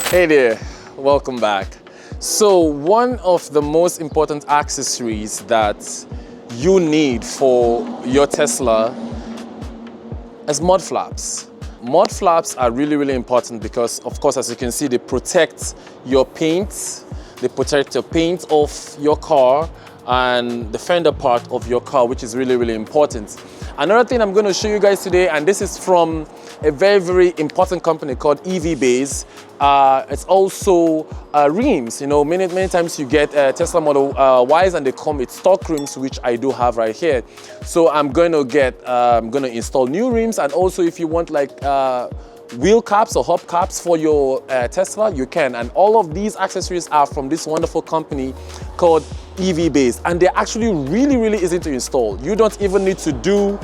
Hey there, welcome back. So one of the most important accessories that you need for your Tesla is mud flaps. Mud flaps are really important because, of course, as you can see, they protect your paint, they protect the paint of your car and the fender part of your car, which is really important. Another thing I'm going to show you guys today, and this is from a very important company called EVBase. It's also rims. You know, many times you get Tesla Model Ys and they come with stock rims, which I do have right here. So I'm going to install new rims, and also if you want like wheel caps or hub caps for your Tesla, you can. And all of these accessories are from this wonderful company called EVBase, and they're actually really easy to install. You don't even need to do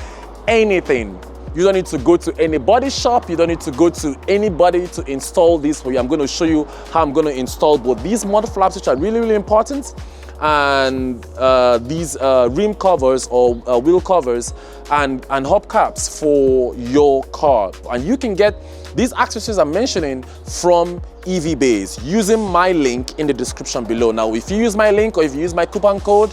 anything. You don't need to go to any body shop. You don't need to go to anybody to install this for you. I'm going to show you how I'm going to install both these mud flaps, which are really important, and these rim covers or wheel covers and hub caps for your car. And you can get these accessories I'm mentioning from EVBase using my link in the description below. Now, if you use my link or if you use my coupon code,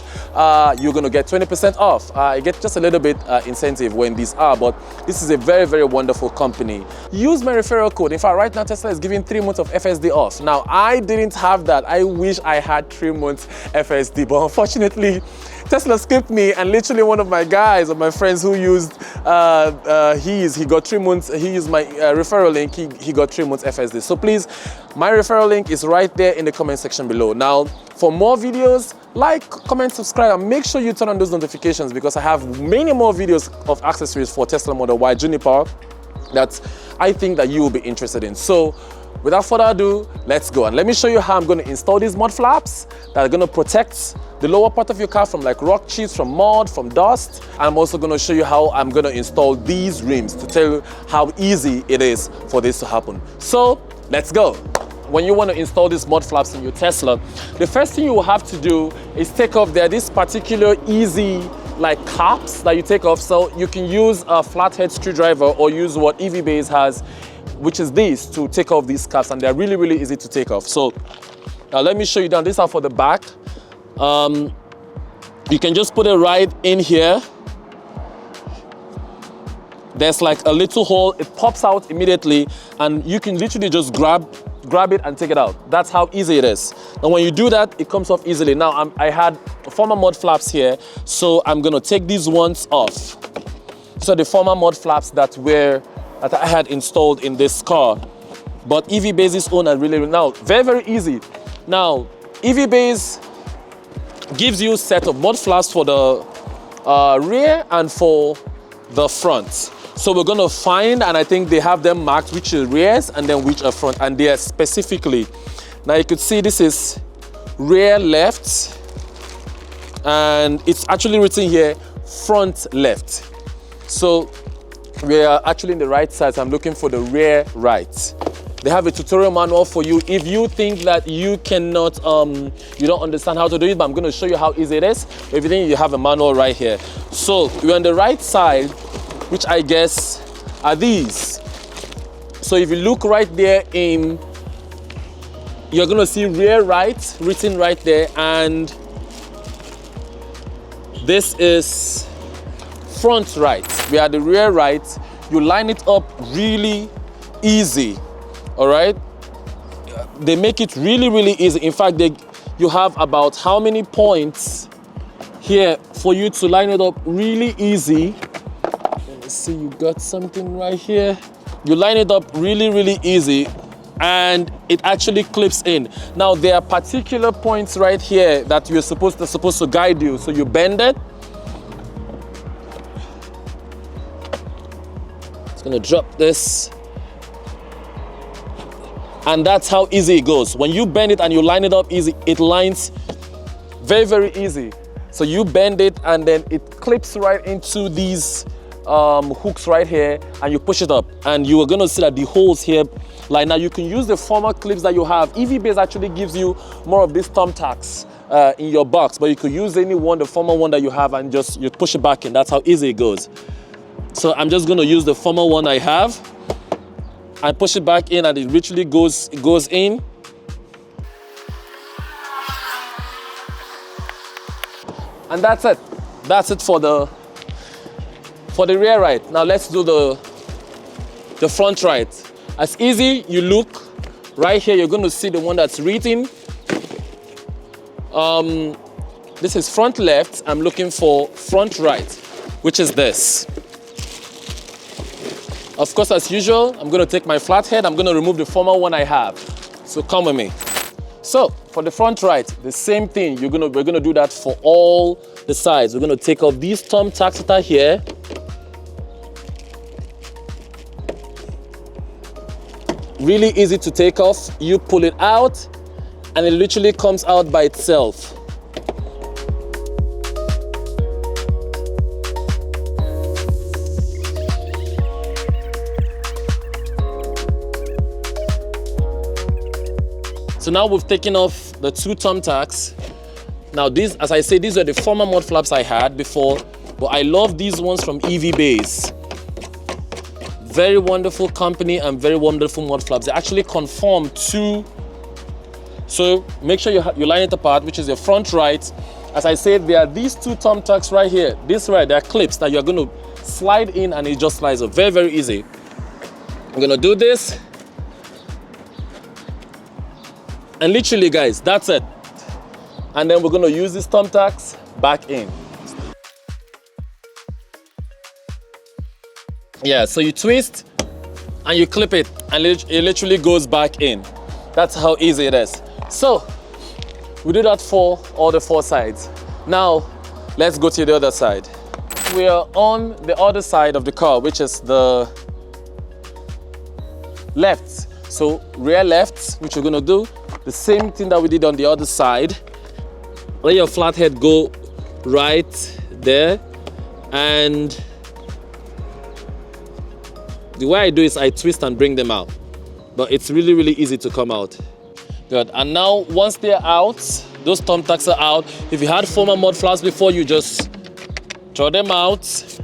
you're going to get 20% off. You get just a little bit incentive when these are, but this is a very wonderful company. Use my referral code. In fact, right now Tesla is giving 3 months of FSD off. Now, I didn't have that. I wish I had 3 months FSD, but unfortunately, Tesla skipped me, and literally one of my guys or my friends who used he got 3 months. He used my referral link. He got 3 months FSD. So please, my referral link is right there in the comment section below. Now, for more videos, like, comment, subscribe, and make sure you turn on those notifications because I have many more videos of accessories for Tesla Model Y Juniper that I think that you will be interested in. So, without further ado, let's go. And let me show you how I'm going to install these mud flaps that are going to protect the lower part of your car from like rock chips, from mud, from dust. I'm also going to show you how I'm going to install these rims to tell you how easy it is for this to happen. So let's go. When you want to install these mud flaps in your Tesla, the first thing you will have to do is take off this particular easy like caps that you take off. So you can use a flathead screwdriver or use what EVBase has, which is this, to take off these caps, and they're really easy to take off. So now let me show you down. These are for the back. You can just put it right in here. There's like a little hole, it pops out immediately, and you can literally just grab it and take it out. That's how easy it is. And when you do that, it comes off easily. Now I had former mud flaps here, so I'm gonna take these ones off. So the former mud flaps that I had installed in this car, but EVBase's own are really now very easy. Now EVBase gives you a set of mud flaps for the rear and for the front. So we're gonna find, and I think they have them marked, which are rears and then which are front, and they are specifically. Now you could see this is rear left, and it's actually written here front left. So we are actually in the right side, so I'm looking for the rear right. They have a tutorial manual for you if you think that you cannot, you don't understand how to do it, but I'm going to show you how easy it is. If you think, you have a manual right here. So we're on the right side, which I guess are these. So if you look right there you're going to see rear right written right there, and this is front right. We are the rear right. You line it up really easy. All right, they make it really easy. In fact, you have about how many points here for you to line it up really easy. Let me see, you got something right here. You line it up really easy, and it actually clips in. Now there are particular points right here that they're supposed to guide you. So you bend it. It's gonna drop this. And that's how easy it goes. When you bend it and you line it up easy, it lines very easy. So you bend it and then it clips right into these hooks right here, and you push it up, and you are going to see that the holes here, like now you can use the former clips that you have. EVBase actually gives you more of these thumbtacks in your box, but you could use any one, the former one that you have, and just you push it back in. That's how easy it goes. So I'm just gonna use the former one I have. I push it back in and it literally goes in. And that's it. That's it for the rear right. Now let's do the front right. As easy you look, right here you're going to see the one that's written. This is front left. I'm looking for front right, which is this. Of course, as usual, I'm going to take my flathead. I'm going to remove the former one I have. So come with me. So for the front right, the same thing. We're going to do that for all the sides. We're going to take off these thumbtacks that are here. Really easy to take off. You pull it out and it literally comes out by itself. So now we've taken off the two thumbtacks. Now these, as I say, these are the former mud flaps I had before, but I love these ones from EVBase. Very wonderful company and very wonderful mud flaps. They actually conform to, so make sure you line it apart, which is your front right. As I said, there are these two thumbtacks right here. This right, they are clips that you're going to slide in and it just slides up. Very, very easy. I'm going to do this. And literally, guys, that's it. And then we're going to use these thumbtacks back in. Yeah, so you twist and you clip it and it literally goes back in. That's how easy it is. So we do that for all the four sides. Now let's go to the other side. We are on the other side of the car, which is the left. So rear left, which we're gonna do the same thing that we did on the other side. Let your flathead go right there, and the way I do is I twist and bring them out, but it's really, really easy to come out. Good. And now once they're out, those thumbtacks are out. If you had former mud flaps before, you just throw them out.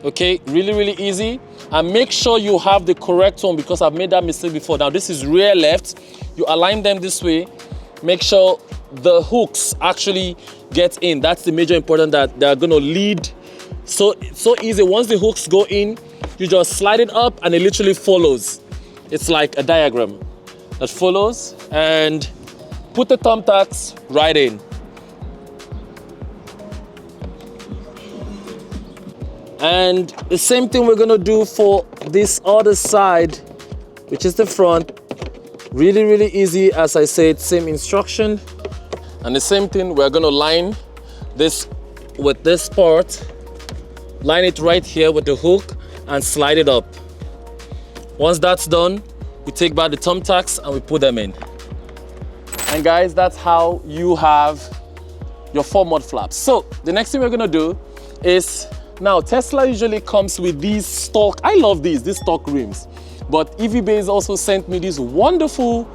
Okay, really, really easy. And make sure you have the correct one, because I've made that mistake before. Now this is rear left. You align them this way. Make sure the hooks actually get in. That's the major important, that they're gonna lead. So easy. Once the hooks go in, you just slide it up and it literally follows. It's like a diagram that follows, and put the thumbtacks right in. And the same thing we're gonna do for this other side, which is the front. Really, really easy. As I said, same instruction. And the same thing, we're gonna line this with this part. Line it right here with the hook and slide it up. Once that's done, we take back the thumbtacks and we put them in. And guys, that's how you have your 4 mud flaps. So the next thing we're gonna do is, now Tesla usually comes with these stock, I love these stock rims. But EVBase also sent me these wonderful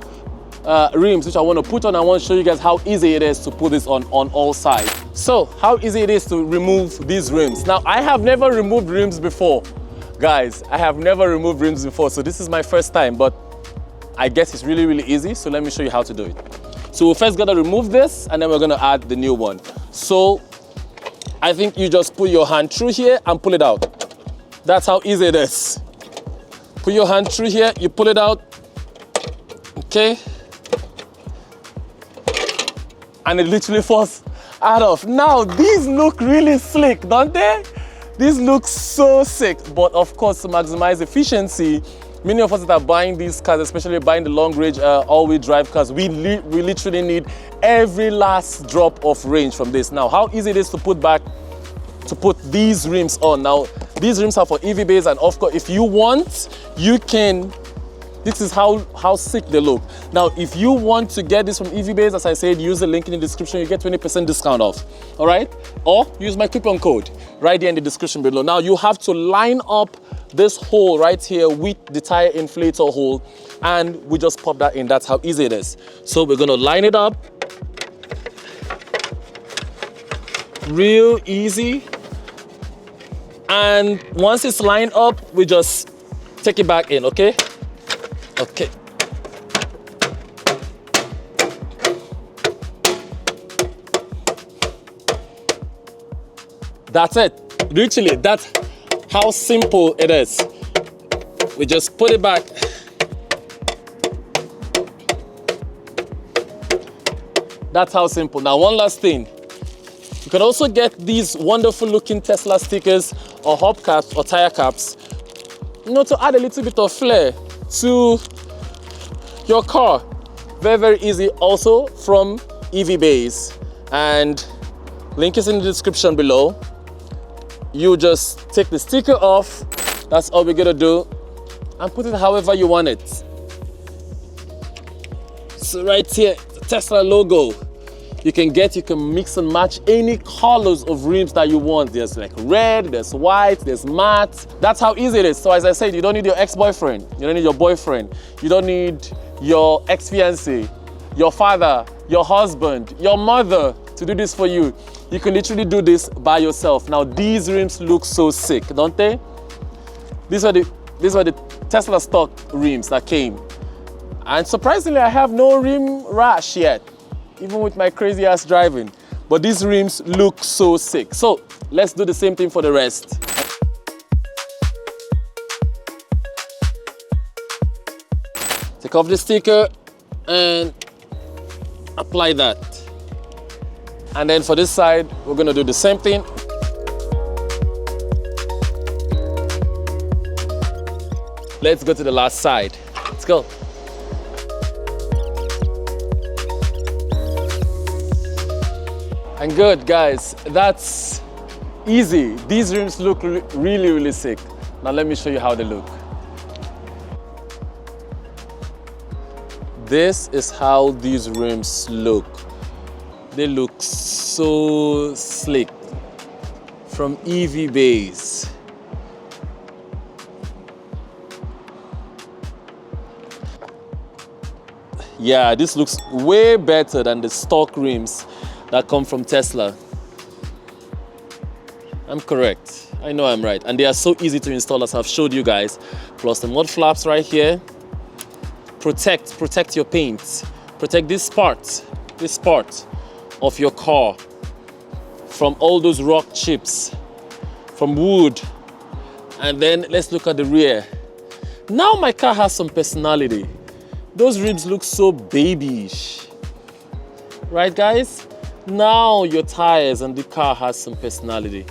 rims, which I want to put on. I want to show you guys how easy it is to put this on all sides. So how easy it is to remove these rims. Now I have never removed rims before. Guys, I have never removed rims before, so this is my first time, but I guess it's really, really easy. So let me show you how to do it. So we're first gonna remove this, and then we're gonna add the new one. So I think you just put your hand through here and pull it out. That's how easy it is. Put your hand through here, you pull it out, okay? And it literally falls out of. Now, these look really slick, don't they? These look so sick, but of course, to maximize efficiency, many of us that are buying these cars, especially buying the long-range all-wheel drive cars, we literally need every last drop of range from this. Now, how easy it is to put these rims on. Now, these rims are for EVBase, and of course, if you want, you can. This is how sick they look. Now, if you want to get this from EVBase, as I said, use the link in the description. You get 20% discount off. All right? Or use my coupon code right there in the description below. Now, you have to line up this hole right here with the tire inflator hole, and we just pop that in. That's how easy it is. So we're gonna line it up. Real easy. And once it's lined up, we just take it back in, okay? Okay. That's it. Literally, that's how simple it is. We just put it back. That's how simple. Now, one last thing. You can also get these wonderful looking Tesla stickers or hubcaps or tire caps, you know, to add a little bit of flair to your car. Very, very easy also from EVBase. And link is in the description below. You just take the sticker off. That's all we're gonna do. And put it however you want it. So right here, the Tesla logo. You can mix and match any colors of rims that you want. There's like red, there's white, there's matte. That's how easy it is. So as I said, you don't need your ex-boyfriend, you don't need your boyfriend, you don't need your ex-fiancé, your father, your husband, your mother to do this for you. You can literally do this by yourself. Now these rims look so sick, don't they? These are the Tesla stock rims that came. And surprisingly, I have no rim rash yet, even with my crazy ass driving. But these rims look so sick. So let's do the same thing for the rest. Take off the sticker and apply that. And then for this side, we're gonna do the same thing. Let's go to the last side. Let's go. And good, guys, that's easy. These rims look really, really sick. Now let me show you how they look. This is how these rims look. They look so slick from EVBase. Yeah, this looks way better than the stock rims that come from Tesla. I'm correct. I know I'm right. And they are so easy to install, as I've showed you guys. Plus the mud flaps right here. Protect your paint. Protect this part of your car from all those rock chips, from wood. And then let's look at the rear. Now my car has some personality. Those ribs look so babyish. Right, guys? Now your tires and the car has some personality.